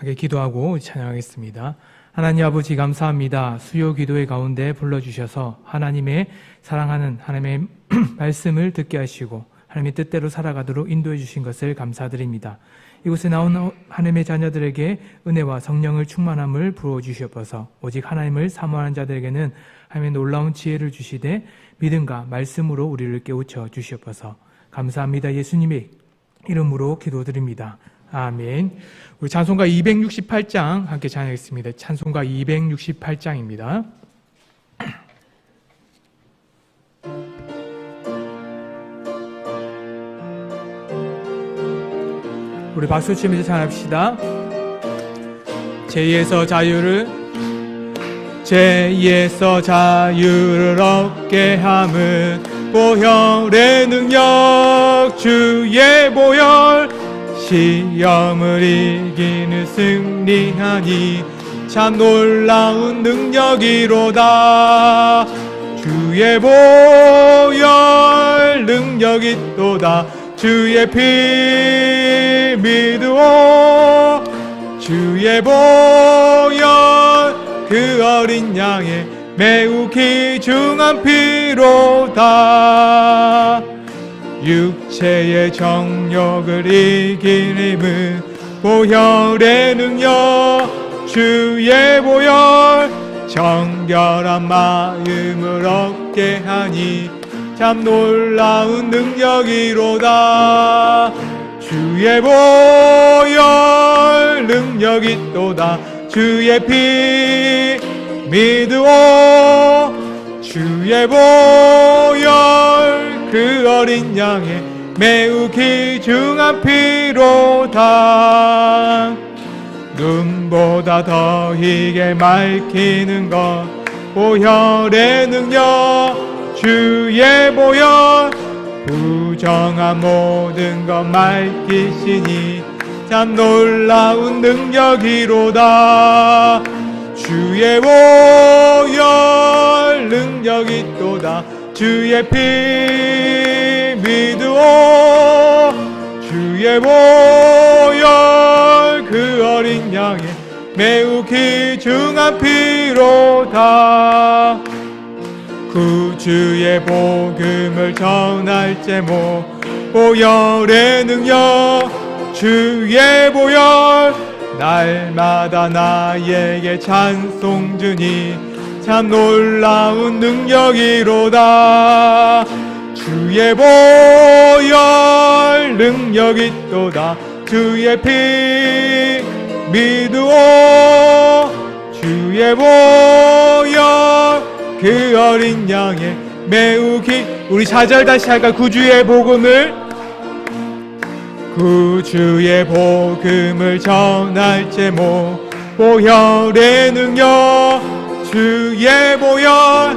하게 기도하고 찬양하겠습니다. 하나님 아버지 감사합니다. 수요 기도의 가운데 불러주셔서 하나님의 사랑하는 하나님의 말씀을 듣게 하시고 하나님의 뜻대로 살아가도록 인도해 주신 것을 감사드립니다. 이곳에 나온 하나님의 자녀들에게 은혜와 성령을 충만함을 부어주시옵소서. 오직 하나님을 사모하는 자들에게는 하나님의 놀라운 지혜를 주시되 믿음과 말씀으로 우리를 깨우쳐 주시옵소서. 감사합니다. 예수님의 이름으로 기도드립니다. 아멘. 우리 찬송가 268장 함께 찬양하겠습니다. 찬송가 268장입니다. 우리 박수 치면서 찬양합시다. 죄에서 자유를 얻게 함은 보혈의 능력, 주의 보혈, 시험을 이기는 승리하니 참 놀라운 능력이로다. 주의 보혈 능력이 있도다. 주의 피 믿으오. 주의 보혈 그 어린 양의 매우 귀중한 피로다. 육체의 정욕을 이긴 힘은 보혈의 능력, 주의 보혈, 정결한 마음을 얻게 하니 참 놀라운 능력이로다. 주의 보혈 능력이 있도다. 주의 피 믿으오. 주의 보혈 그 어린 양의 매우 귀중한 피로다. 눈보다 더 희게 맑히는 것 보혈의 능력, 주의 보혈, 부정한 모든 것 맑히시니 참 놀라운 능력이로다. 주의 보혈 능력이 있도다. 주의 피 믿으오. 주의 보혈 그 어린 양의 매우 귀중한 피로다. 구주의 복음을 전할 제목 보혈의 능력, 주의 보혈, 날마다 나에게 찬송 주니 참 놀라운 능력이로다. 주의 보혈 능력이 있도다. 주의 피 믿으오. 주의 보혈 그 어린 양의 매우 우리 4절 다시 할까? 구주의 복음을 전할 제목 보혈의 능력, 주의 보혈,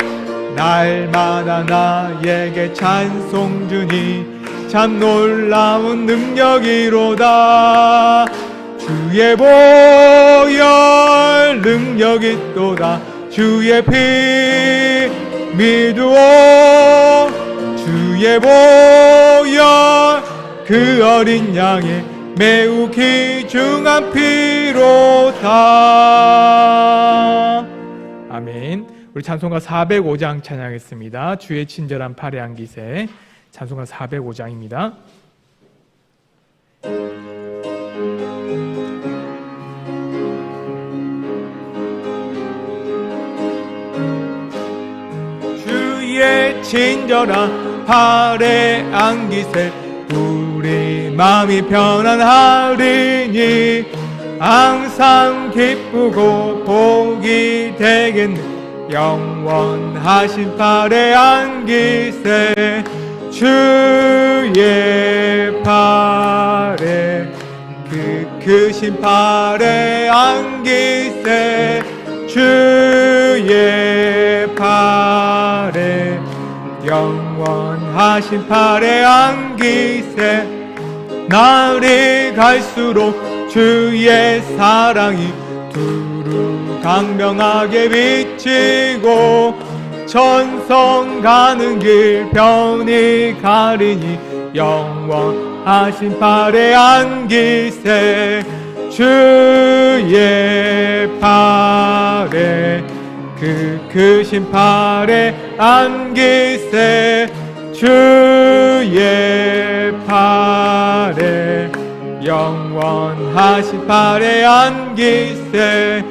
날마다 나에게 찬송 주니 참 놀라운 능력이로다. 주의 보혈 능력이 있도다. 주의 피 믿으오. 주의 보혈 그 어린 양의 매우 귀중한 피로다. 아멘. 우리 찬송가 405장 찬양하겠습니다. 주의 친절한 팔에 안기세. 찬송가 405장입니다. 주의 친절한 팔에 안기세. 우리 마음이 편안하리니 항상 기쁘고 복이 되겠네. 영원하신 팔에 안기세. 주의 팔에 그 크신 팔에 안기세. 주의 팔에 영원하신 팔에 안기세. 날이 갈수록 주의 사랑이 두루 강명하게 비치고 천성 가는 길 편히 가리니 영원하신 팔에 안기세. 주의 팔에 그 크신 팔에 안기세 주의 팔에 영원하신 팔에 안기세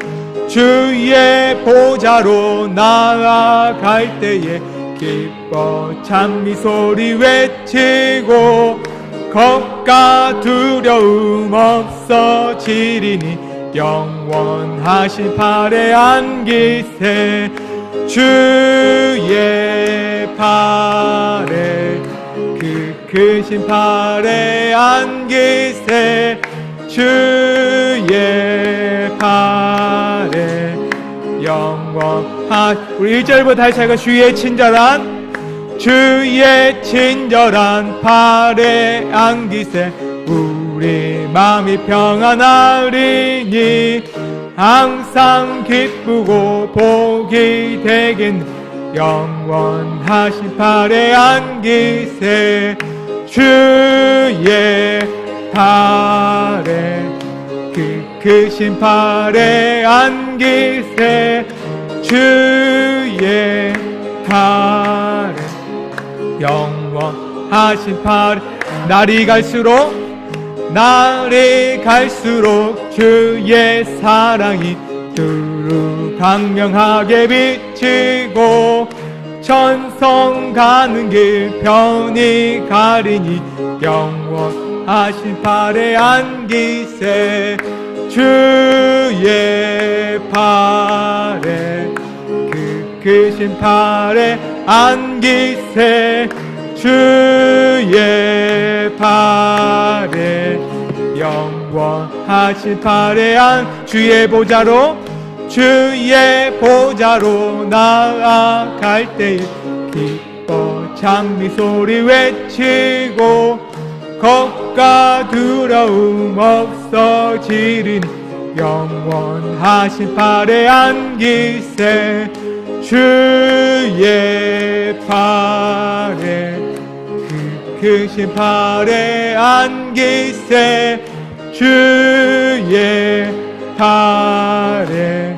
주의 보좌로 나아갈 때에 기뻐 찬미소리 외치고 겁과 두려움 없어지리니 영원하신 팔에 안기세 주의 팔에 그 크신 팔에 안기세 주의 팔에 영원한 우리 1절부터 다시 한번 주의 친절한 팔에 안기세 우리 마음이 평안하리니 항상 기쁘고 복이 되겠네 영원하신 팔에 안기세 주의 팔에 그 크신 팔에 안기세 주의 팔에 영원하신 팔에 날이 갈수록 주의 사랑이 두루 강명하게 비치고 천성 가는 길 편히 가리니 영원하신 팔에 안기세 주의 팔에 그 크신 팔에 안기세 주의 팔에 영원하신 팔에 주의 보좌로 나아갈 때에 기뻐 찬미소리 외치고 겁과 두려움 없어지리니 영원하신 팔에 안기세 주의 팔에 그 크신 팔에 안기세 주의 팔에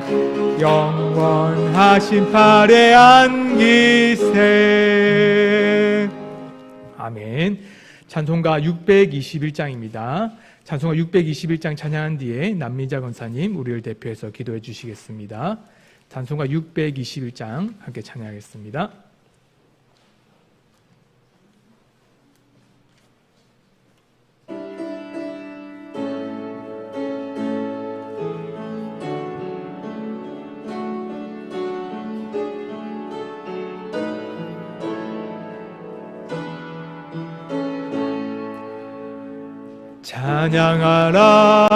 영원하신 팔에 안기세. 아멘. 찬송가 621장입니다. 찬송가 621장 찬양한 뒤에 남미자 권사님 우리를 대표해서 기도해 주시겠습니다. 찬송가 621장 함께 찬양하겠습니다. 찬양하라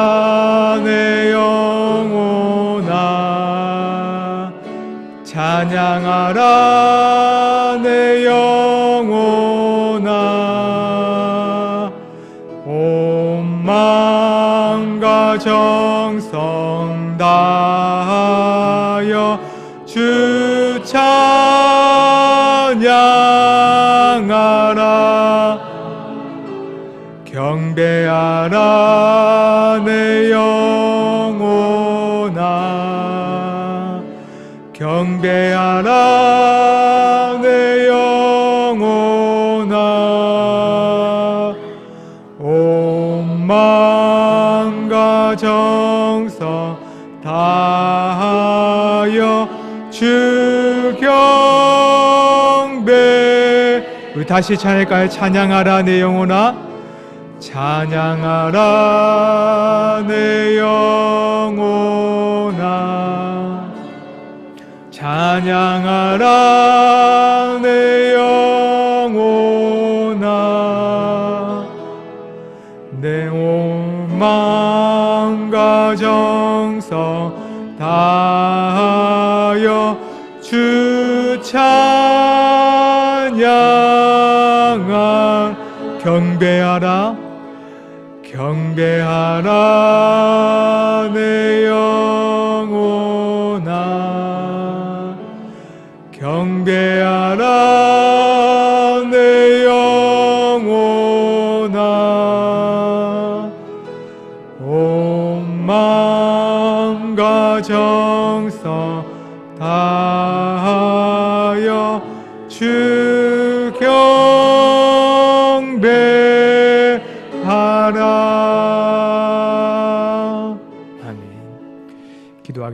내 영혼아 찬양하라 내 영혼아 온 마음과 정성 다하여 주 찬양하라 경배하라 내 영혼아 경배하라 내 영혼아 온 마음과 정성 다하여 주 경배 우리 다시 찬양할까요? 찬양하라 내 영혼아 찬양하라 내 영혼아 찬양하라 내 영혼아 내 온 마음과 정성 다하여 주 찬양하 경배하라 경배하라 내 영혼아 경배하라 내 영혼아 온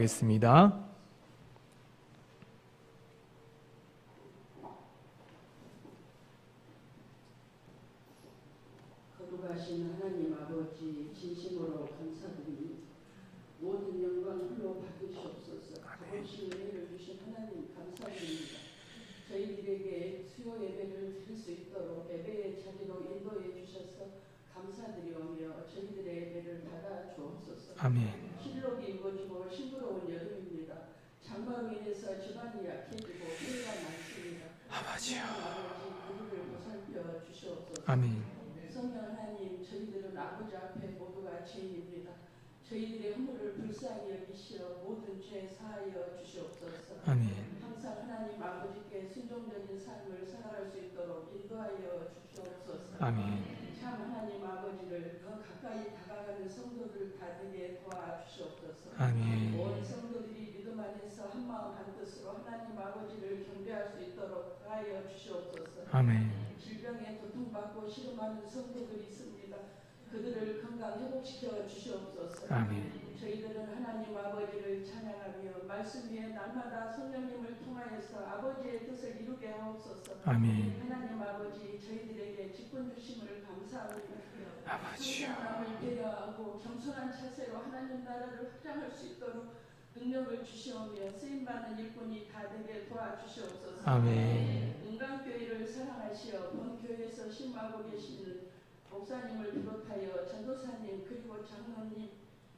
기도하겠습니다. 거룩하신 하나님 아버지, 진심으로 감사드립니다. 모든 영광 홀로 받으시옵소서. 값없이 은혜를 주신 하나님 감사드립니다. 저희들에게 수요 예배를 드릴 수 있도록 예배의 자리로 인도해 주셔서 감사드리오며 저희들의 예배를 받아 주옵소서. 아멘. 실록이 이루어지고 싱그러운 여름입니다. 장마로 인해서 집안이 약해지고 피해가 많습니다. 아버지요. 아버지 우리를 보살펴 주시옵소서. 아멘. 성령 하나님, 저희들은 아버지 앞에 모두가 죄인입니다. 저희들의 허물을 불쌍히 여기시어 모든 죄 사하여 주시옵소서. 아멘. 항상 하나님 아버지께 순종적인 삶을 살아갈 수 있도록 인도하여 주시옵소서. 아멘. 참 하나님 아버지를 더 가까이 다가가는 성도들 다 되게 도와주시옵소서. 아멘. 온 성도들이 믿음 안에서 한마음 한뜻으로 하나님 아버지를 경배할 수 있도록 하여 주시옵소서. 아멘. 질병에 고통받고 시름하는 성도들이 있습니다. 그들을 건강 회복시켜 주시옵소서. 아멘. 저희들은 하나님 아버지를 찬양하며 말씀 위에 날마다 성령님을 통하여서 아버지의 뜻을 이루게 하옵소서. 아멘. 하나님 아버지, 저희들에게 직분 주심을 감사합니다. 아버지요. 남을 배려하고 겸손한 자세로 하나님 나라를 확장할 수 있도록 능력을 주시오며 쓰임받는 일꾼이 다 되게 도와주시옵소서. 아멘. 은강교회를 사랑하시어 본교회에서 신임하고 계시는 목사님을 비롯하여 전도사님 그리고 장로님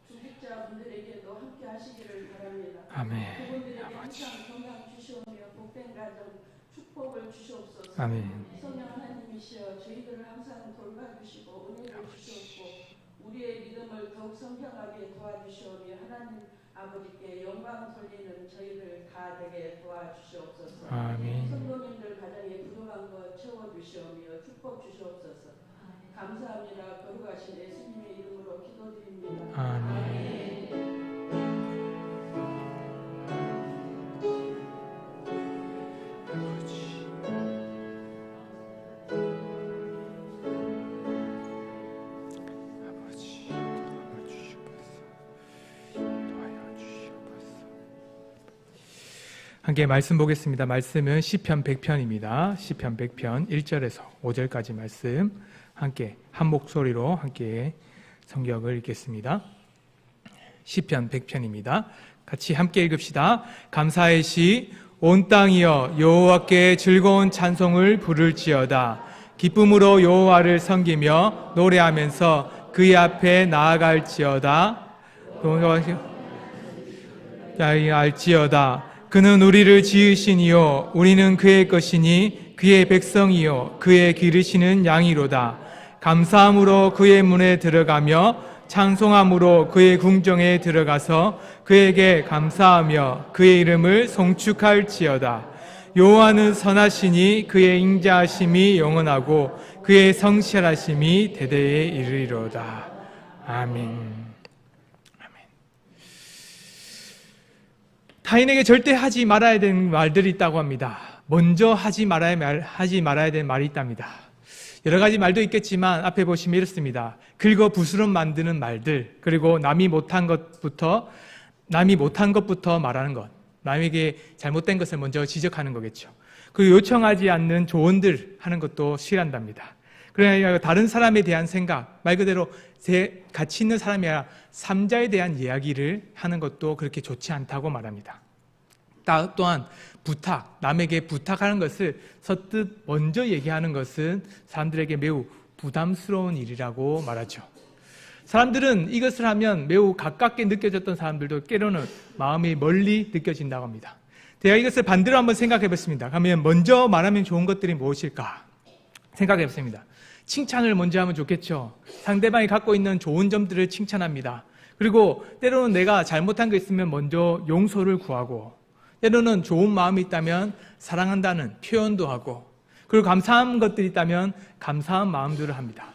중직자분들에게도 함께 하시기를 바랍니다. 아멘. 그분들에게 아버지. 항상 건강 주시오며 복된 가정 축복을 주시옵소서. 아멘. 성령 하나님이시여 저희들을 항상 돌봐주시고 은혜를 주시옵고 우리의 믿음을 더욱 성장하게 도와주시오며 하나님 아버지께 영광 돌리는 저희들 다 되게 도와주시옵소서. 아멘. 성도님들 가정에 부족한 것 채워주시오며 축복 주시옵소서. 감사합니다. 거룩하신 예수님의 이름으로 기도드립니다. 아멘. 함께 말씀 보겠습니다. 말씀은 시편 100편입니다. 시편 100편 1절에서 5절까지 말씀 함께 한 목소리로 함께 성경을 읽겠습니다. 시편 100편입니다. 같이 함께 읽읍시다. 감사의 시, 온 땅이여 여호와께 즐거운 찬송을 부를지어다. 기쁨으로 여호와를 섬기며 노래하면서 그의 앞에 나아갈지어다. 알지어다. 그는 우리를 지으시니요 우리는 그의 것이니 그의 백성이요 그의 기르시는 양이로다. 감사함으로 그의 문에 들어가며 찬송함으로 그의 궁정에 들어가서 그에게 감사하며 그의 이름을 송축할지어다. 여호와는 선하시니 그의 인자하심이 영원하고 그의 성실하심이 대대에 이르리로다. 아멘. 타인에게 절대 하지 말아야 되는 말들이 있다고 합니다. 먼저 하지 말아야 되는 말이 있답니다. 여러 가지 말도 있겠지만 앞에 보시면 이렇습니다. 긁어 부스럼 만드는 말들, 그리고 남이 못한 것부터 말하는 것, 남에게 잘못된 것을 먼저 지적하는 거겠죠. 그리고 요청하지 않는 조언들 하는 것도 싫어한답니다. 그러니까 다른 사람에 대한 생각, 말 그대로 가치 있는 사람이 아니라 삼자에 대한 이야기를 하는 것도 그렇게 좋지 않다고 말합니다. 또한 부탁, 남에게 부탁하는 것을 서뜻 먼저 얘기하는 것은 사람들에게 매우 부담스러운 일이라고 말하죠. 사람들은 이것을 하면 매우 가깝게 느껴졌던 사람들도 때로는 마음이 멀리 느껴진다고 합니다. 제가 이것을 반대로 한번 생각해 봤습니다. 그러면 먼저 말하면 좋은 것들이 무엇일까 생각해 봤습니다. 칭찬을 먼저 하면 좋겠죠. 상대방이 갖고 있는 좋은 점들을 칭찬합니다. 그리고 때로는 내가 잘못한 거 있으면 먼저 용서를 구하고, 때로는 좋은 마음이 있다면 사랑한다는 표현도 하고, 그리고 감사한 것들이 있다면 감사한 마음들을 합니다.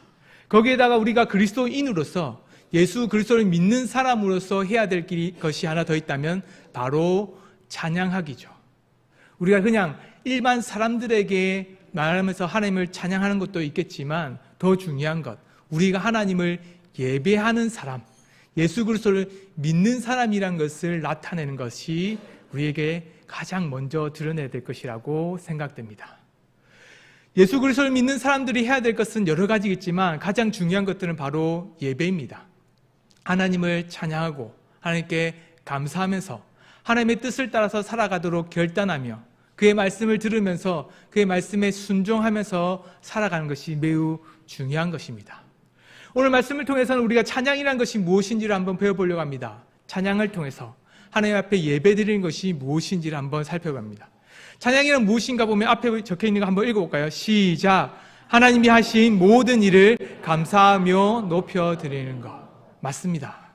거기에다가 우리가 그리스도인으로서 예수 그리스도를 믿는 사람으로서 해야 될 것이 하나 더 있다면 바로 찬양하기죠. 우리가 그냥 일반 사람들에게 말하면서 하나님을 찬양하는 것도 있겠지만 더 중요한 것, 우리가 하나님을 예배하는 사람, 예수 그리스도를 믿는 사람이란 것을 나타내는 것이 우리에게 가장 먼저 드러내야 될 것이라고 생각됩니다. 예수 그리스도를 믿는 사람들이 해야 될 것은 여러 가지겠지만 가장 중요한 것들은 바로 예배입니다. 하나님을 찬양하고 하나님께 감사하면서 하나님의 뜻을 따라서 살아가도록 결단하며 그의 말씀을 들으면서 그의 말씀에 순종하면서 살아가는 것이 매우 중요한 것입니다. 오늘 말씀을 통해서는 우리가 찬양이라는 것이 무엇인지를 한번 배워보려고 합니다. 찬양을 통해서 하나님 앞에 예배드리는 것이 무엇인지를 한번 살펴봅니다. 찬양이란 무엇인가 보면 앞에 적혀있는 거 한번 읽어볼까요? 시작! 하나님이 하신 모든 일을 감사하며 높여드리는 것. 맞습니다.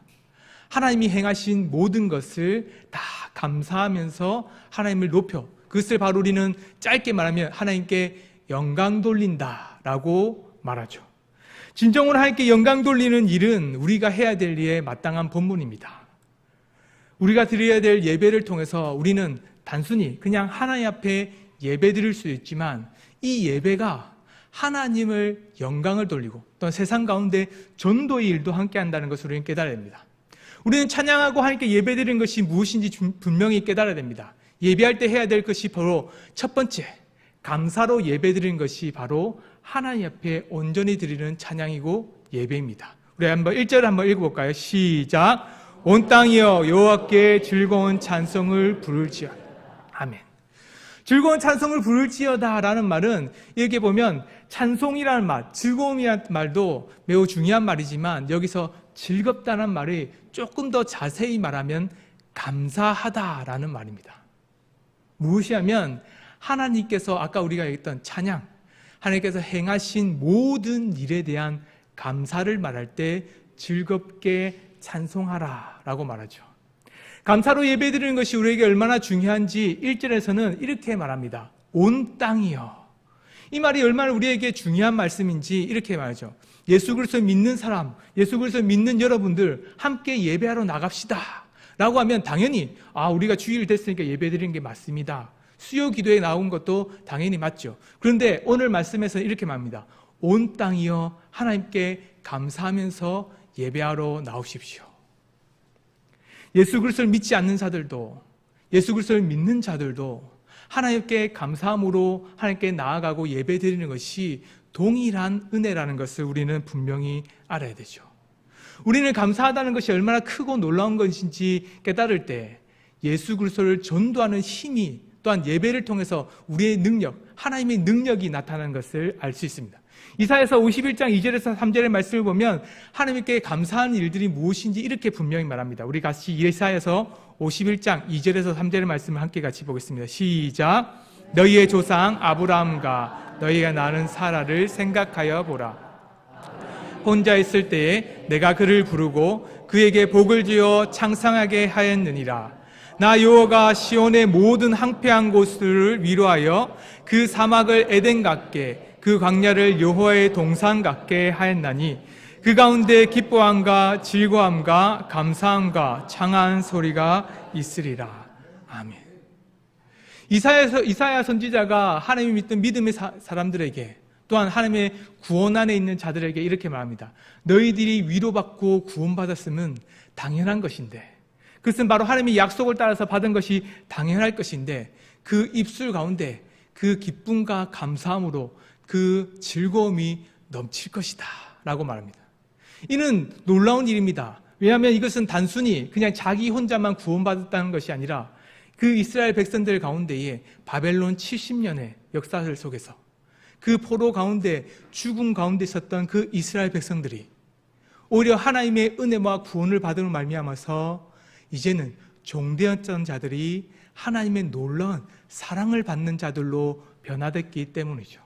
하나님이 행하신 모든 것을 다 감사하면서 하나님을 높여, 그것을 바로 우리는 짧게 말하면 하나님께 영광 돌린다라고 말하죠. 진정으로 하나님께 영광 돌리는 일은 우리가 해야 될 일에 마땅한 본분입니다. 우리가 드려야 될 예배를 통해서 우리는 단순히 그냥 하나님 앞에 예배 드릴 수 있지만 이 예배가 하나님을 영광을 돌리고 또 세상 가운데 전도의 일도 함께 한다는 것을 우리는 깨달아야 됩니다. 우리는 찬양하고 하나님께 예배 드리는 것이 무엇인지 분명히 깨달아야 됩니다. 예배할 때 해야 될 것이 바로 첫 번째, 감사로 예배 드리는 것이 바로 하나님 앞에 온전히 드리는 찬양이고 예배입니다. 우리 한번 1절 한번 읽어볼까요? 시작! 온 땅이여 여호와께 즐거운 찬송을 부를지어다. 아멘. 즐거운 찬송을 부를지어다 라는 말은 여기 보면 찬송이라는 말, 즐거움이라는 말도 매우 중요한 말이지만 여기서 즐겁다는 말이 조금 더 자세히 말하면 감사하다라는 말입니다. 무엇이냐면 하나님께서 아까 우리가 얘기했던 찬양, 하나님께서 행하신 모든 일에 대한 감사를 말할 때 즐겁게 찬송하라 라고 말하죠. 감사로 예배드리는 것이 우리에게 얼마나 중요한지 1절에서는 이렇게 말합니다. 온 땅이여. 이 말이 얼마나 우리에게 중요한 말씀인지 이렇게 말하죠. 예수 그리스도 믿는 사람, 예수 그리스도 믿는 여러분들 함께 예배하러 나갑시다 라고 하면 당연히 우리가 주일 됐으니까 예배드리는 게 맞습니다. 수요 기도에 나온 것도 당연히 맞죠. 그런데 오늘 말씀에서 이렇게 말합니다. 온 땅이여 하나님께 감사하면서 예배하러 나오십시오. 예수 그리스도를 믿지 않는 자들도 예수 그리스도를 믿는 자들도 하나님께 감사함으로 하나님께 나아가고 예배드리는 것이 동일한 은혜라는 것을 우리는 분명히 알아야 되죠. 우리는 감사하다는 것이 얼마나 크고 놀라운 것인지 깨달을 때 예수 그리스도를 전도하는 힘이 또한 예배를 통해서 우리의 능력, 하나님의 능력이 나타나는 것을 알 수 있습니다. 이사야서 51장 2절에서 3절의 말씀을 보면 하나님께 감사하는 일들이 무엇인지 이렇게 분명히 말합니다. 우리 같이 이사야서 51장 2절에서 3절의 말씀을 함께 같이 보겠습니다. 시작! 너희의 조상 아브라함과 너희가 낳은 사라를 생각하여 보라. 혼자 있을 때에 내가 그를 부르고 그에게 복을 주어 창상하게 하였느니라. 나 여호와가 시온의 모든 황폐한 곳을 위로하여 그 사막을 에덴 같게 그 광야를 여호와의 동산 같게 하였나니 그 가운데 기뻐함과 즐거움과 감사함과 창한 소리가 있으리라. 아멘. 이사야 선지자가 하나님을 믿던 믿음의 사람들에게 또한 하나님의 구원 안에 있는 자들에게 이렇게 말합니다. 너희들이 위로받고 구원받았으면 당연한 것인데, 그것은 바로 하나님의 약속을 따라서 받은 것이 당연할 것인데 그 입술 가운데 그 기쁨과 감사함으로 그 즐거움이 넘칠 것이다 라고 말합니다. 이는 놀라운 일입니다. 왜냐하면 이것은 단순히 그냥 자기 혼자만 구원받았다는 것이 아니라 그 이스라엘 백성들 가운데에 바벨론 70년의 역사를 속에서 그 포로 가운데 죽음 가운데 있었던 그 이스라엘 백성들이 오히려 하나님의 은혜와 구원을 받음을 말미암아서 이제는 종되었던 자들이 하나님의 놀라운 사랑을 받는 자들로 변화됐기 때문이죠.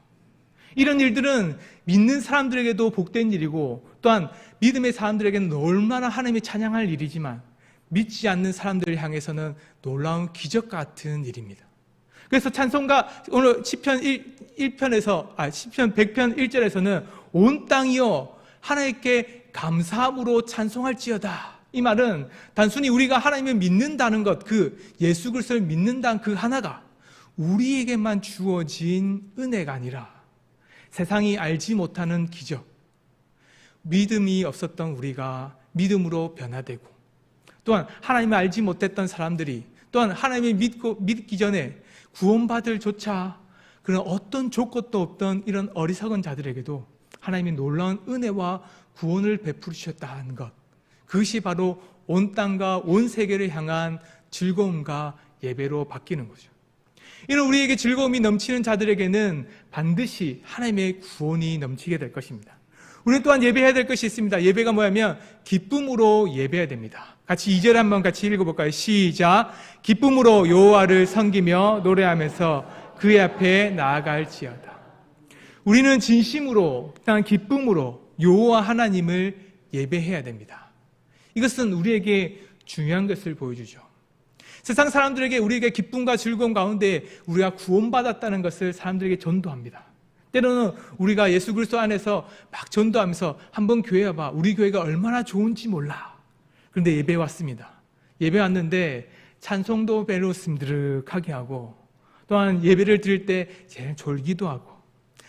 이런 일들은 믿는 사람들에게도 복된 일이고 또한 믿음의 사람들에게는 얼마나 하나님이 찬양할 일이지만 믿지 않는 들을 향해서는 놀라운 기적 같은 일입니다. 그래서 찬송가 오늘 시편 1편에서 시편 100편 1절에서는 온 땅이여 하나님께 감사함으로 찬송할지어다. 이 말은 단순히 우리가 하나님을 믿는다는 것, 그 예수 그리스도를 믿는다는 그 하나가 우리에게만 주어진 은혜가 아니라 세상이 알지 못하는 기적, 믿음이 없었던 우리가 믿음으로 변화되고, 또한 하나님을 알지 못했던 사람들이 또한 하나님을 믿기 전에 구원받을 조차 그런 어떤 조건도 없던 이런 어리석은 자들에게도 하나님이 놀라운 은혜와 구원을 베풀으셨다는 것, 그것이 바로 온 땅과 온 세계를 향한 즐거움과 예배로 바뀌는 거죠. 이런 우리에게 즐거움이 넘치는 자들에게는 반드시 하나님의 구원이 넘치게 될 것입니다. 우리는 또한 예배해야 될 것이 있습니다. 예배가 뭐냐면 기쁨으로 예배해야 됩니다. 같이 2절 한번 같이 읽어볼까요? 시작. 기쁨으로 여호와를 섬기며 노래하면서 그의 앞에 나아갈지어다. 우리는 진심으로, 또한 기쁨으로 여호와 하나님을 예배해야 됩니다. 이것은 우리에게 중요한 것을 보여주죠. 세상 사람들에게 우리에게 기쁨과 즐거움 가운데 우리가 구원받았다는 것을 사람들에게 전도합니다. 때로는 우리가 예수 그리스도 안에서 막 전도하면서 한번 교회 와봐. 우리 교회가 얼마나 좋은지 몰라. 그런데 예배 왔습니다. 예배 왔는데 찬송도 별로 스름드륵하게 하고, 또한 예배를 드릴 때 제일 졸기도 하고,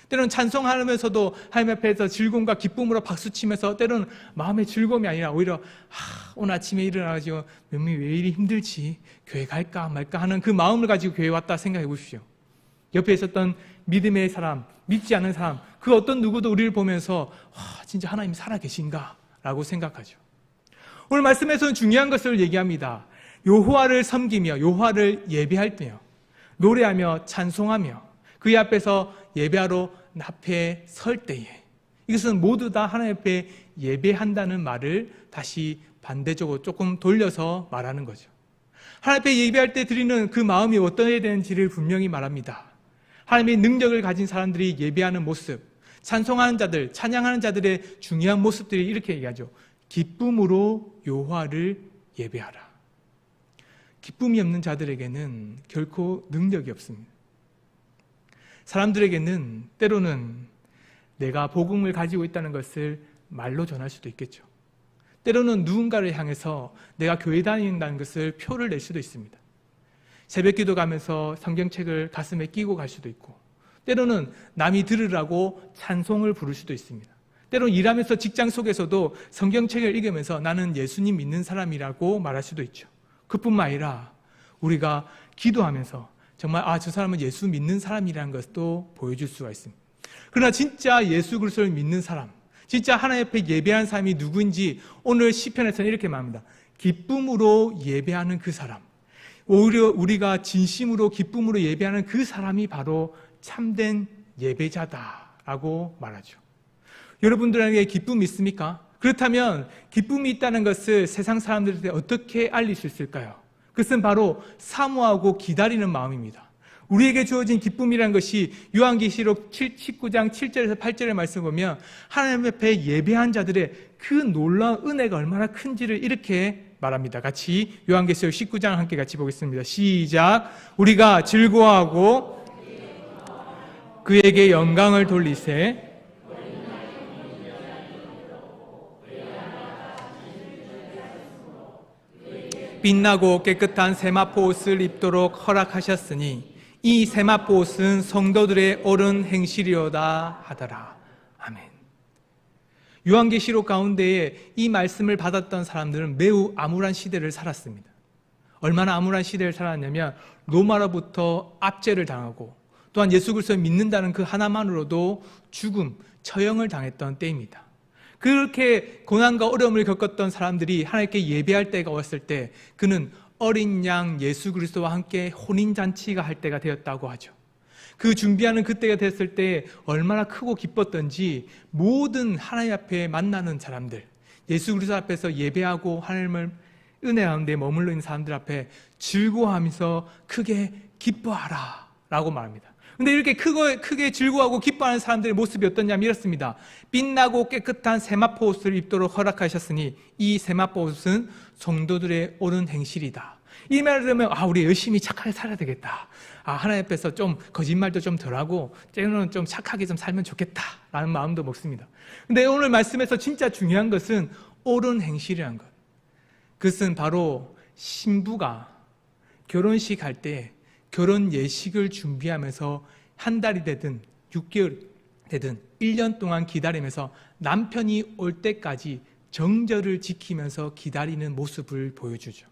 때로는 찬송하면서도 하나님 앞에서 즐거움과 기쁨으로 박수치면서 때로는 마음의 즐거움이 아니라 오히려 오늘 아침에 일어나가지고 왜 이리 힘들지, 교회 갈까 말까 하는 그 마음을 가지고 교회 왔다 생각해 보십시오. 옆에 있었던 믿음의 사람, 믿지 않는 사람, 그 어떤 누구도 우리를 보면서 진짜 하나님이 살아계신가 라고 생각하죠. 오늘 말씀에서는 중요한 것을 얘기합니다. 여호와를 섬기며 여호와를 예배할 때요, 노래하며 찬송하며 그 앞에서 예배하러 앞에 설 때에, 이것은 모두 다 하나님 앞에 예배한다는 말을 다시 반대적으로 조금 돌려서 말하는 거죠. 하나님 앞에 예배할 때 드리는 그 마음이 어떠해야 되는지를 분명히 말합니다. 하나님의 능력을 가진 사람들이 예배하는 모습, 찬송하는 자들, 찬양하는 자들의 중요한 모습들이 이렇게 얘기하죠. 기쁨으로 여호와를 예배하라. 기쁨이 없는 자들에게는 결코 능력이 없습니다. 사람들에게는 때로는 내가 복음을 가지고 있다는 것을 말로 전할 수도 있겠죠. 때로는 누군가를 향해서 내가 교회 다닌다는 것을 표를 낼 수도 있습니다. 새벽기도 가면서 성경책을 가슴에 끼고 갈 수도 있고, 때로는 남이 들으라고 찬송을 부를 수도 있습니다. 때로는 일하면서 직장 속에서도 성경책을 읽으면서 나는 예수님 믿는 사람이라고 말할 수도 있죠. 그뿐만 아니라 우리가 기도하면서 정말 저 사람은 예수 믿는 사람이라는 것도 보여줄 수가 있습니다. 그러나 진짜 예수 그리스도를 믿는 사람, 진짜 하나님 앞에 예배하는 사람이 누구인지 오늘 시편에서는 이렇게 말합니다. 기쁨으로 예배하는 그 사람, 오히려 우리가 진심으로 기쁨으로 예배하는 그 사람이 바로 참된 예배자다라고 말하죠. 여러분들에게 기쁨이 있습니까? 그렇다면 기쁨이 있다는 것을 세상 사람들한테 어떻게 알릴 수 있을까요? 그것은 바로 사모하고 기다리는 마음입니다. 우리에게 주어진 기쁨이라는 것이 요한계시록 19장 7절에서 8절의 말씀을 보면 하나님 앞에 예배한 자들의 그 놀라운 은혜가 얼마나 큰지를 이렇게 말합니다. 같이 요한계시록 19장 함께 같이 보겠습니다. 시작. 우리가 즐거워하고 그에게 영광을 돌리세. 빛나고 깨끗한 세마포 옷을 입도록 허락하셨으니 이 세마포 옷은 성도들의 옳은 행실이로다 하더라. 아멘. 요한계시록 가운데에 이 말씀을 받았던 사람들은 매우 암울한 시대를 살았습니다. 얼마나 암울한 시대를 살았냐면 로마로부터 압제를 당하고, 또한 예수 그리스도를 믿는다는 그 하나만으로도 죽음, 처형을 당했던 때입니다. 그렇게 고난과 어려움을 겪었던 사람들이 하나님께 예배할 때가 왔을 때 그는 어린 양 예수 그리스도와 함께 혼인잔치가 할 때가 되었다고 하죠. 그 준비하는 그때가 됐을 때 얼마나 크고 기뻤던지 모든 하나님 앞에 만나는 사람들, 예수 그리스도 앞에서 예배하고 하나님을 은혜 가운데 머물러 있는 사람들 앞에 즐거워하면서 크게 기뻐하라 라고 말합니다. 근데 이렇게 크게 즐거워하고 기뻐하는 사람들의 모습이 어떠냐면 이렇습니다. 빛나고 깨끗한 세마포 옷을 입도록 허락하셨으니 이 세마포 옷은 성도들의 옳은 행실이다. 이 말을 들으면 우리 열심히 착하게 살아야 되겠다. 하나님 앞에서 좀 거짓말도 좀 덜하고 때로는 좀 착하게 좀 살면 좋겠다라는 마음도 먹습니다. 근데 오늘 말씀에서 진짜 중요한 것은 옳은 행실이라는 것. 그것은 바로 신부가 결혼식 할 때 결혼 예식을 준비하면서 한 달이 되든 6개월 되든 1년 동안 기다리면서 남편이 올 때까지 정절을 지키면서 기다리는 모습을 보여주죠.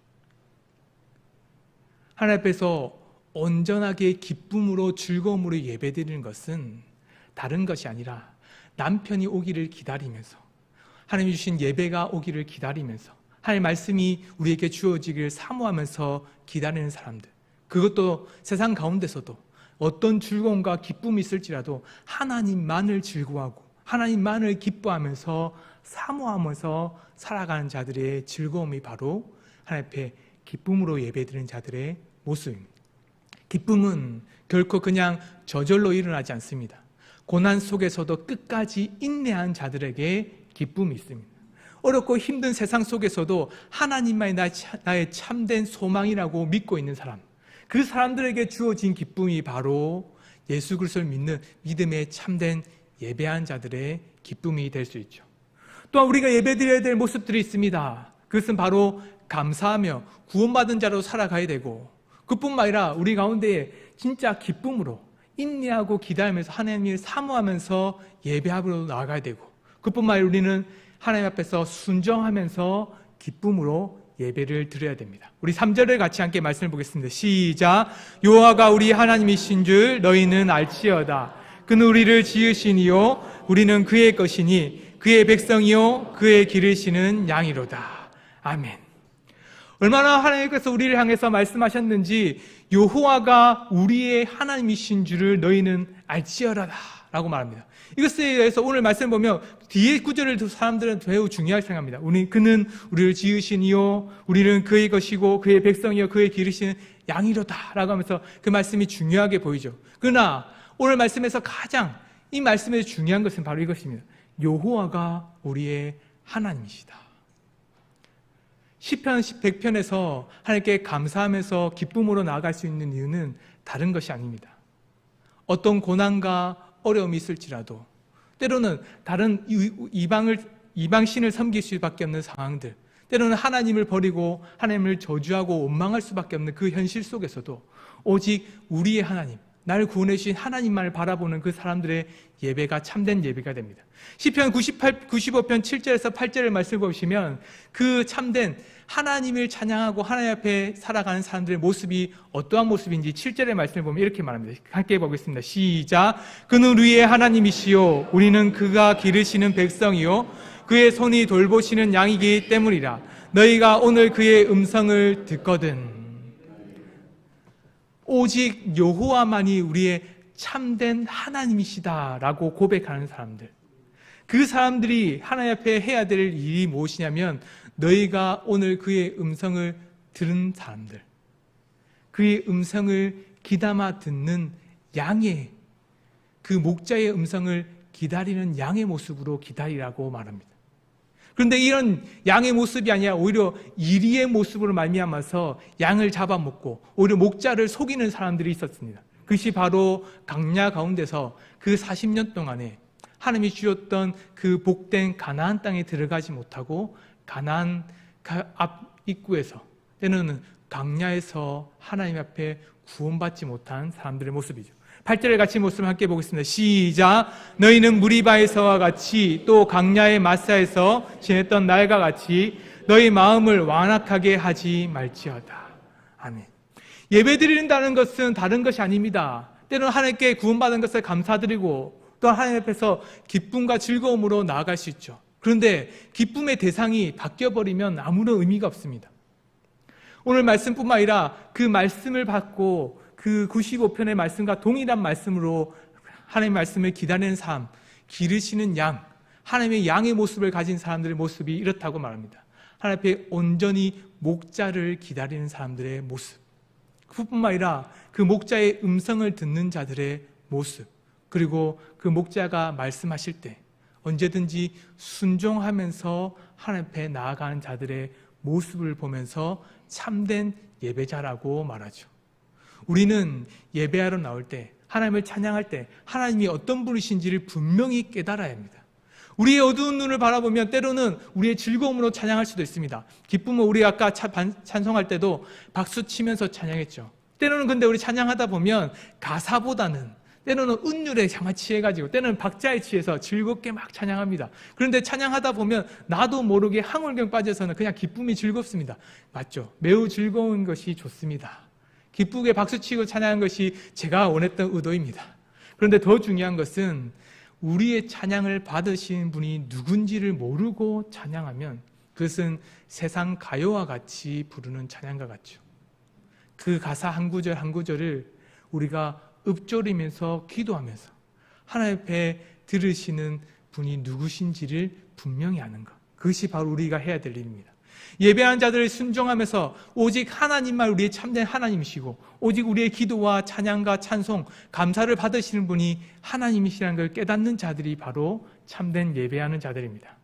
하나님 앞에서 온전하게 기쁨으로 즐거움으로 예배드리는 것은 다른 것이 아니라 남편이 오기를 기다리면서, 하나님이 주신 예배가 오기를 기다리면서, 하나님의 말씀이 우리에게 주어지기를 사모하면서 기다리는 사람들, 그것도 세상 가운데서도 어떤 즐거움과 기쁨이 있을지라도 하나님만을 즐거워하고 하나님만을 기뻐하면서 사모하면서 살아가는 자들의 즐거움이 바로 하나님 앞에 기쁨으로 예배드리는 자들의 모습입니다. 기쁨은 결코 그냥 저절로 일어나지 않습니다. 고난 속에서도 끝까지 인내한 자들에게 기쁨이 있습니다. 어렵고 힘든 세상 속에서도 하나님만이 나의 참된 소망이라고 믿고 있는 사람, 그 사람들에게 주어진 기쁨이 바로 예수 그리스도를 믿는 믿음의 참된 예배한 자들의 기쁨이 될 수 있죠. 또한 우리가 예배드려야 될 모습들이 있습니다. 그것은 바로 감사하며 구원받은 자로 살아가야 되고, 그뿐만 아니라 우리 가운데 진짜 기쁨으로 인내하고 기다리면서 하나님을 사모하면서 예배하러 나아가야 되고, 그뿐만 아니라 우리는 하나님 앞에서 순종하면서 기쁨으로 예배를 드려야 됩니다. 우리 3절을 같이 함께 말씀을 보겠습니다. 시작. 여호와가 우리 하나님이신 줄 너희는 알지어다. 그는 우리를 지으시니요 우리는 그의 것이니 그의 백성이요 그의 기르시는 양이로다. 아멘. 얼마나 하나님께서 우리를 향해서 말씀하셨는지, 여호와가 우리의 하나님이신 줄을 너희는 알지어라다 라고 말합니다. 이것에 대해서 오늘 말씀 보면 뒤에 구절을 사람들은 매우 중요하게 생각합니다. 그는 우리를 지으시니요 우리는 그의 것이고 그의 백성이요 그의 기르시는 양이로다 라고 하면서 그 말씀이 중요하게 보이죠. 그러나 오늘 말씀에서 가장 이 말씀에서 중요한 것은 바로 이것입니다. 여호와가 우리의 하나님이시다. 시편 100편에서 하나님께 감사하면서 기쁨으로 나아갈 수 있는 이유는 다른 것이 아닙니다. 어떤 고난과 어려움이 있을지라도, 때로는 다른 이방신을 섬길 수밖에 없는 상황들, 때로는 하나님을 버리고 하나님을 저주하고 원망할 수밖에 없는 그 현실 속에서도 오직 우리의 하나님, 나를 구원해 주신 하나님만을 바라보는 그 사람들의 예배가 참된 예배가 됩니다. 시편 95편 7절에서 8절을 말씀을 보시면 그 참된 하나님을 찬양하고 하나님 앞에 살아가는 사람들의 모습이 어떠한 모습인지 7절의 말씀을 보면 이렇게 말합니다. 함께 보겠습니다. 시작. 그는 우리의 하나님이시요 우리는 그가 기르시는 백성이요 그의 손이 돌보시는 양이기 때문이라. 너희가 오늘 그의 음성을 듣거든. 오직 여호와만이 우리의 참된 하나님이시다라고 고백하는 사람들, 그 사람들이 하나님 앞에 해야 될 일이 무엇이냐면, 너희가 오늘 그의 음성을 들은 사람들, 그의 음성을 귀담아 듣는 양의, 그 목자의 음성을 기다리는 양의 모습으로 기다리라고 말합니다. 그런데 이런 양의 모습이 아니라 오히려 이리의 모습으로 말미암아서 양을 잡아먹고 오히려 목자를 속이는 사람들이 있었습니다. 그것이 바로 광야 가운데서 그 40년 동안에 하나님이 주셨던 그 복된 가나안 땅에 들어가지 못하고 가나안 앞 입구에서, 때로는 광야에서 하나님 앞에 구원받지 못한 사람들의 모습이죠. 8절의 같이 모습을 함께 보겠습니다. 시작. 너희는 무리바에서와 같이 또 광야의 마사에서 지냈던 날과 같이 너희 마음을 완악하게 하지 말지어다. 아멘. 예배드린다는 것은 다른 것이 아닙니다. 때로는 하나님께 구원받은 것을 감사드리고 또 하나님 앞에서 기쁨과 즐거움으로 나아갈 수 있죠. 그런데 기쁨의 대상이 바뀌어버리면 아무런 의미가 없습니다. 오늘 말씀뿐만 아니라 그 말씀을 받고 그 95편의 말씀과 동일한 말씀으로 하나님의 말씀을 기다리는 삶, 기르시는 양, 하나님의 양의 모습을 가진 사람들의 모습이 이렇다고 말합니다. 하나님 앞에 온전히 목자를 기다리는 사람들의 모습, 그뿐만 아니라 그 목자의 음성을 듣는 자들의 모습, 그리고 그 목자가 말씀하실 때 언제든지 순종하면서 하나님 앞에 나아가는 자들의 모습을 보면서 참된 예배자라고 말하죠. 우리는 예배하러 나올 때, 하나님을 찬양할 때 하나님이 어떤 분이신지를 분명히 깨달아야 합니다. 우리의 어두운 눈을 바라보면 때로는 우리의 즐거움으로 찬양할 수도 있습니다. 기쁨은 우리 아까 찬송할 때도 박수 치면서 찬양했죠. 때로는 근데 우리 찬양하다 보면 가사보다는 때로는 운율에 정말 취해가지고 때로는 박자에 취해서 즐겁게 막 찬양합니다. 그런데 찬양하다 보면 나도 모르게 항울경 빠져서는 그냥 기쁨이 즐겁습니다. 맞죠? 매우 즐거운 것이 좋습니다. 기쁘게 박수치고 찬양한 것이 제가 원했던 의도입니다. 그런데 더 중요한 것은 우리의 찬양을 받으신 분이 누군지를 모르고 찬양하면 그것은 세상 가요와 같이 부르는 찬양과 같죠. 그 가사 한 구절 한 구절을 우리가 읊조리면서 기도하면서 하나님 앞에 들으시는 분이 누구신지를 분명히 아는 것, 그것이 바로 우리가 해야 될 일입니다. 예배하는 자들을 순종하면서 오직 하나님만 우리의 참된 하나님이시고 오직 우리의 기도와 찬양과 찬송, 감사를 받으시는 분이 하나님이시라는 걸 깨닫는 자들이 바로 참된 예배하는 자들입니다.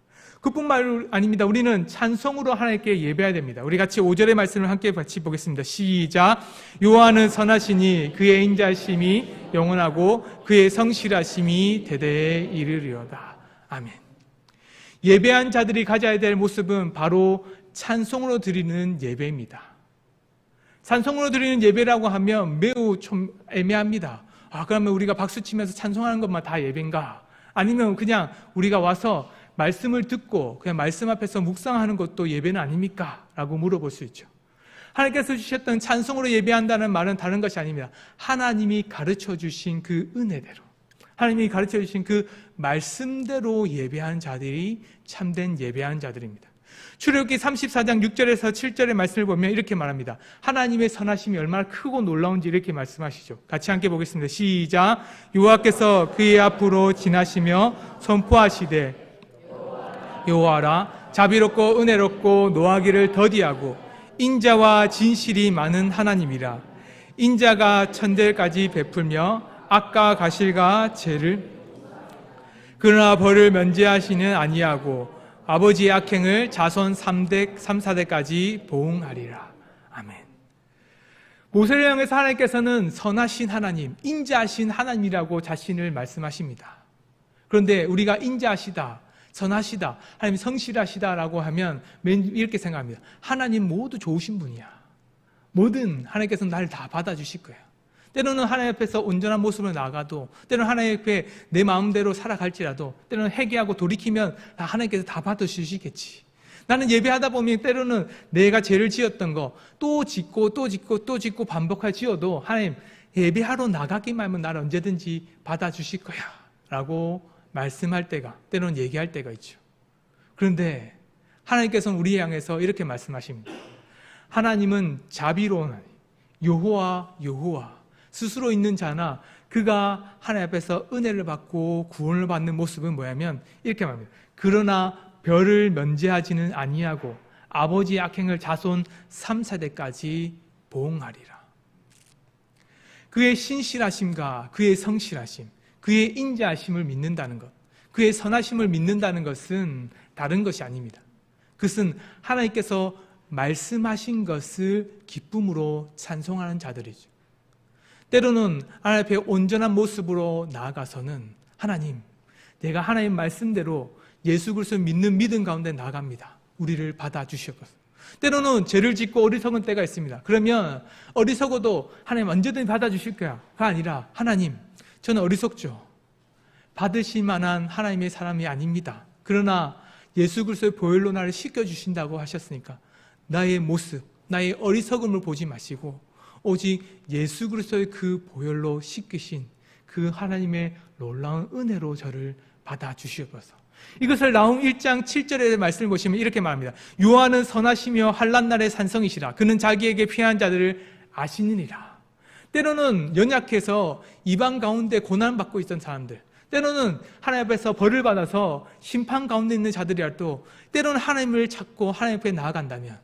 그뿐만 아닙니다. 우리는 찬송으로 하나님께 예배해야 됩니다. 우리 같이 5절의 말씀을 함께 같이 보겠습니다. 시작. 여호와는 선하시니 그의 인자심이 영원하고 그의 성실하심이 대대에 이르리로다. 아멘. 예배한 자들이 가져야 될 모습은 바로 찬송으로 드리는 예배입니다. 찬송으로 드리는 예배라고 하면 매우 좀 애매합니다. 그러면 우리가 박수치면서 찬송하는 것만 다 예배인가? 아니면 그냥 우리가 와서 말씀을 듣고 그냥 말씀 앞에서 묵상하는 것도 예배는 아닙니까? 라고 물어볼 수 있죠. 하나님께서 주셨던 찬송으로 예배한다는 말은 다른 것이 아닙니다. 하나님이 가르쳐 주신 그 은혜대로, 하나님이 가르쳐 주신 그 말씀대로 예배하는 자들이 참된 예배하는 자들입니다. 출애굽기 34장 6절에서 7절의 말씀을 보면 이렇게 말합니다. 하나님의 선하심이 얼마나 크고 놀라운지 이렇게 말씀하시죠. 같이 함께 보겠습니다. 시작. 여호와께서 그의 앞으로 지나시며 선포하시되 여호와라, 자비롭고 은혜롭고 노하기를 더디하고 인자와 진실이 많은 하나님이라. 인자가 천대까지 베풀며 악과 가실과 죄를 그러나 벌을 면제하시는 아니하고 아버지의 악행을 자손 3대 3,4대까지 보응하리라. 아멘. 모세를 향해서 하나님께서는 선하신 하나님, 인자하신 하나님이라고 자신을 말씀하십니다. 그런데 우리가 인자하시다, 선하시다, 하나님 성실하시다라고 하면 이렇게 생각합니다. 하나님 모두 좋으신 분이야. 뭐든 하나님께서는 나를 다 받아주실 거야. 때로는 하나님 앞에서 온전한 모습으로 나가도, 때로는 하나님 앞에 내 마음대로 살아갈지라도, 때로는 회개하고 돌이키면 하나님께서 다 받아주시겠지. 나는 예배하다 보면 때로는 내가 죄를 지었던 거 또 짓고 또 짓고 또 짓고 반복하여 지어도 하나님 예배하러 나가기만 하면 나를 언제든지 받아주실 거야 라고 말씀할 때가, 때로는 얘기할 때가 있죠. 그런데 하나님께서는 우리 향해서 이렇게 말씀하십니다. 하나님은 자비로운 하나님, 여호와 스스로 있는 자나 그가 하나님 앞에서 은혜를 받고 구원을 받는 모습은 뭐냐면 이렇게 말합니다. 그러나 별을 면제하지는 아니하고 아버지의 악행을 자손 3세대까지 보응하리라. 그의 신실하심과 그의 성실하심, 그의 인자하심을 믿는다는 것, 그의 선하심을 믿는다는 것은 다른 것이 아닙니다. 그것은 하나님께서 말씀하신 것을 기쁨으로 찬송하는 자들이죠. 때로는 하나님 앞에 온전한 모습으로 나아가서는 하나님, 내가 하나님 말씀대로 예수 그리스도를 믿는 믿음 가운데 나아갑니다. 우리를 받아주시옵소서. 때로는 죄를 짓고 어리석은 때가 있습니다. 그러면 어리석어도 하나님 언제든지 받아주실 거야. 가 아니라 하나님, 저는 어리석죠. 받으실 만한 하나님의 사람이 아닙니다. 그러나 예수 그리스도의 보혈로 나를 씻겨주신다고 하셨으니까 나의 모습, 나의 어리석음을 보지 마시고 오직 예수 그리스도의 그 보혈로 씻기신 그 하나님의 놀라운 은혜로 저를 받아주시옵소서. 이것을 나홈 1장 7절의 말씀을 보시면 이렇게 말합니다. 여호와는 선하시며 환난 날의 산성이시라. 그는 자기에게 피한 자들을 아시느니라. 때로는 연약해서 이방 가운데 고난받고 있던 사람들, 때로는 하나님 앞에서 벌을 받아서 심판 가운데 있는 자들이라도 때로는 하나님을 찾고 하나님 앞에 나아간다면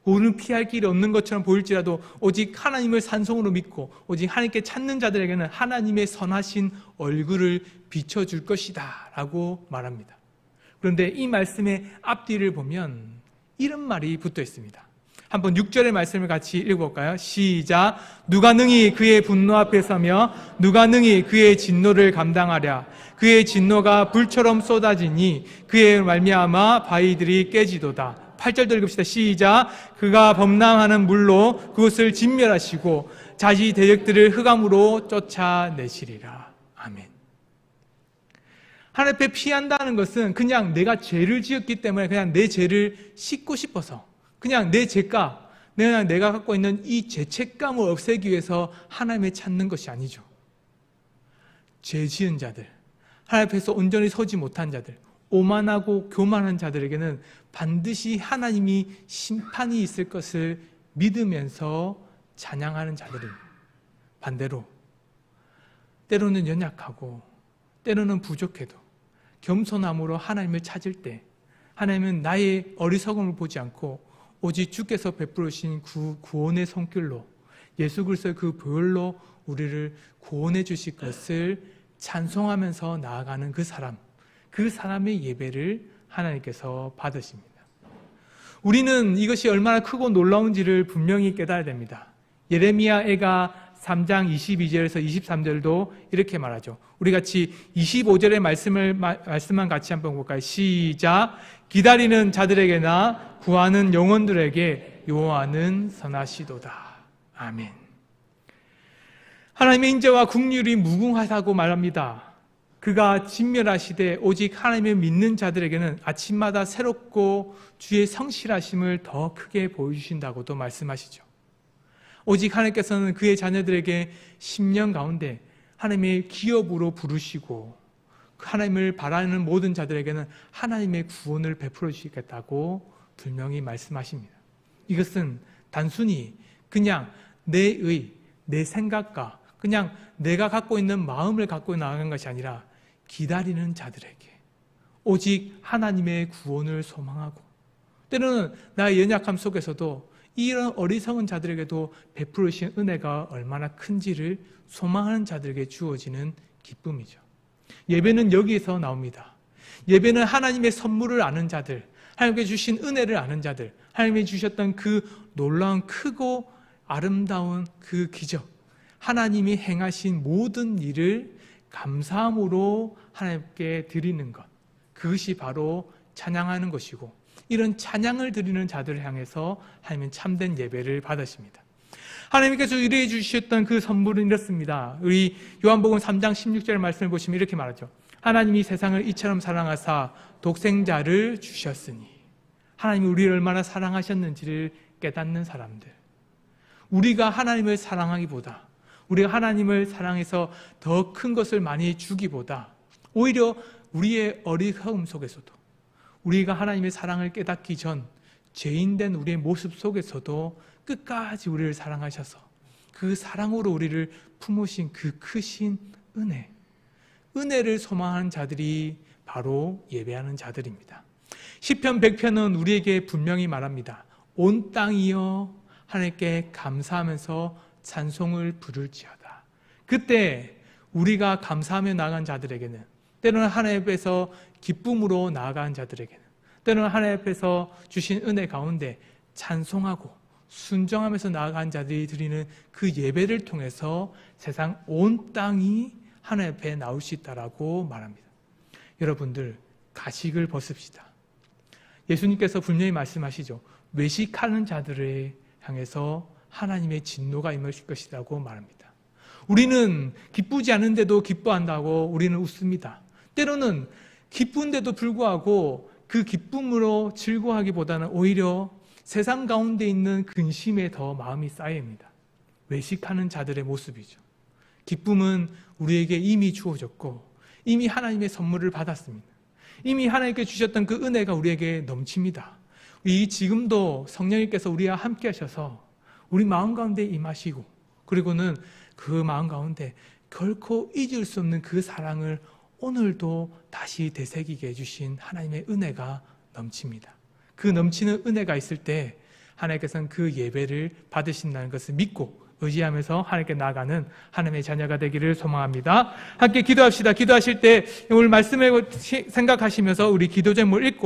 오늘 피할 길이 없는 것처럼 보일지라도 오직 하나님을 산성으로 믿고 오직 하나님께 찾는 자들에게는 하나님의 선하신 얼굴을 비춰줄 것이다 라고 말합니다. 그런데 이 말씀의 앞뒤를 보면 이런 말이 붙어 있습니다. 한번 6절의 말씀을 같이 읽어볼까요? 시작. 누가 능히 그의 분노 앞에 서며 누가 능히 그의 진노를 감당하랴. 그의 진노가 불처럼 쏟아지니 그의 말미암아 바위들이 깨지도다. 8절도 읽읍시다. 시작. 그가 범람하는 물로 그것을 진멸하시고 자기 대적들을 흑암으로 쫓아내시리라. 하나님 앞에 피한다는 것은 그냥 내가 죄를 지었기 때문에 그냥 내 죄를 씻고 싶어서, 그냥 내 죄가, 내가 갖고 있는 이 죄책감을 없애기 위해서 하나님을 찾는 것이 아니죠. 죄 지은 자들, 하나님 앞에서 온전히 서지 못한 자들, 오만하고 교만한 자들에게는 반드시 하나님이 심판이 있을 것을 믿으면서 찬양하는 자들입니다. 반대로 때로는 연약하고 때로는 부족해도 겸손함으로 하나님을 찾을 때 하나님은 나의 어리석음을 보지 않고 오직 주께서 베풀으신 구원의 손길로, 예수 그리스도의 그 보혈로 우리를 구원해 주실 것을 찬송하면서 나아가는 그 사람의 예배를 하나님께서 받으십니다. 우리는 이것이 얼마나 크고 놀라운지를 분명히 깨달아야 됩니다. 예레미야애가 3장 22절에서 23절도 이렇게 말하죠. 우리 같이 25절의 말씀만 같이 한번 볼까요? 시작. 기다리는 자들에게나 구하는 영혼들에게 여호와는 선하시도다. 아멘. 하나님의 인자와 긍휼이 무궁하다고 말합니다. 그가 진멸하시되 오직 하나님을 믿는 자들에게는 아침마다 새롭고 주의 성실하심을 더 크게 보여주신다고도 말씀하시죠. 오직 하나님께서는 그의 자녀들에게 10년 가운데 하나님의 기업으로 부르시고 하나님을 바라는 모든 자들에게는 하나님의 구원을 베풀어 주시겠다고 분명히 말씀하십니다. 이것은 단순히 그냥 내 생각과 그냥 내가 갖고 있는 마음을 갖고 나아간 것이 아니라 기다리는 자들에게 오직 하나님의 구원을 소망하고, 때로는 나의 연약함 속에서도 이런 어리석은 자들에게도 베풀으신 은혜가 얼마나 큰지를 소망하는 자들에게 주어지는 기쁨이죠. 예배는 여기에서 나옵니다. 예배는 하나님의 선물을 아는 자들, 하나님께 주신 은혜를 아는 자들, 하나님이 주셨던 그 놀라운 크고 아름다운 그 기적, 하나님이 행하신 모든 일을 감사함으로 하나님께 드리는 것, 그것이 바로 찬양하는 것이고, 이런 찬양을 드리는 자들을 향해서 하나님은 참된 예배를 받으십니다. 하나님께서 의뢰해 주셨던 그 선물은 이렇습니다. 우리 요한복음 3장 16절 말씀을 보시면 이렇게 말하죠. 하나님이 세상을 이처럼 사랑하사 독생자를 주셨으니, 하나님이 우리를 얼마나 사랑하셨는지를 깨닫는 사람들, 우리가 하나님을 사랑하기보다, 우리가 하나님을 사랑해서 더 큰 것을 많이 주기보다 오히려 우리의 어리석음 속에서도, 우리가 하나님의 사랑을 깨닫기 전 죄인된 우리의 모습 속에서도 끝까지 우리를 사랑하셔서 그 사랑으로 우리를 품으신 그 크신 은혜를 소망하는 자들이 바로 예배하는 자들입니다. 시편 100편은 우리에게 분명히 말합니다. 온 땅이여 하나님께 감사하면서 찬송을 부를지어다. 그때 우리가 감사하며 나아간 자들에게는, 때로는 하나님 앞에서 기쁨으로 나아가는 자들에게는, 때로는 하나님 앞에서 주신 은혜 가운데 찬송하고 순종하면서 나아가는 자들이 드리는 그 예배를 통해서 세상 온 땅이 하나님 앞에 나올 수 있다라고 말합니다. 여러분들, 가식을 벗읍시다. 예수님께서 분명히 말씀하시죠. 외식하는 자들을 향해서 하나님의 진노가 임하실 것이라고 말합니다. 우리는 기쁘지 않은데도 기뻐한다고 우리는 웃습니다. 때로는 기쁜데도 불구하고 그 기쁨으로 즐거워하기보다는 오히려 세상 가운데 있는 근심에 더 마음이 쌓입니다. 외식하는 자들의 모습이죠. 기쁨은 우리에게 이미 주어졌고 이미 하나님의 선물을 받았습니다. 이미 하나님께 주셨던 그 은혜가 우리에게 넘칩니다. 지금도 성령님께서 우리와 함께 하셔서 우리 마음 가운데 임하시고, 그리고는 그 마음 가운데 결코 잊을 수 없는 그 사랑을 오늘도 다시 되새기게 해주신 하나님의 은혜가 넘칩니다. 그 넘치는 은혜가 있을 때 하나님께서는 그 예배를 받으신다는 것을 믿고 의지하면서 하나님께 나아가는 하나님의 자녀가 되기를 소망합니다. 함께 기도합시다. 기도하실 때 오늘 말씀을 생각하시면서 우리 기도 제목을 읽고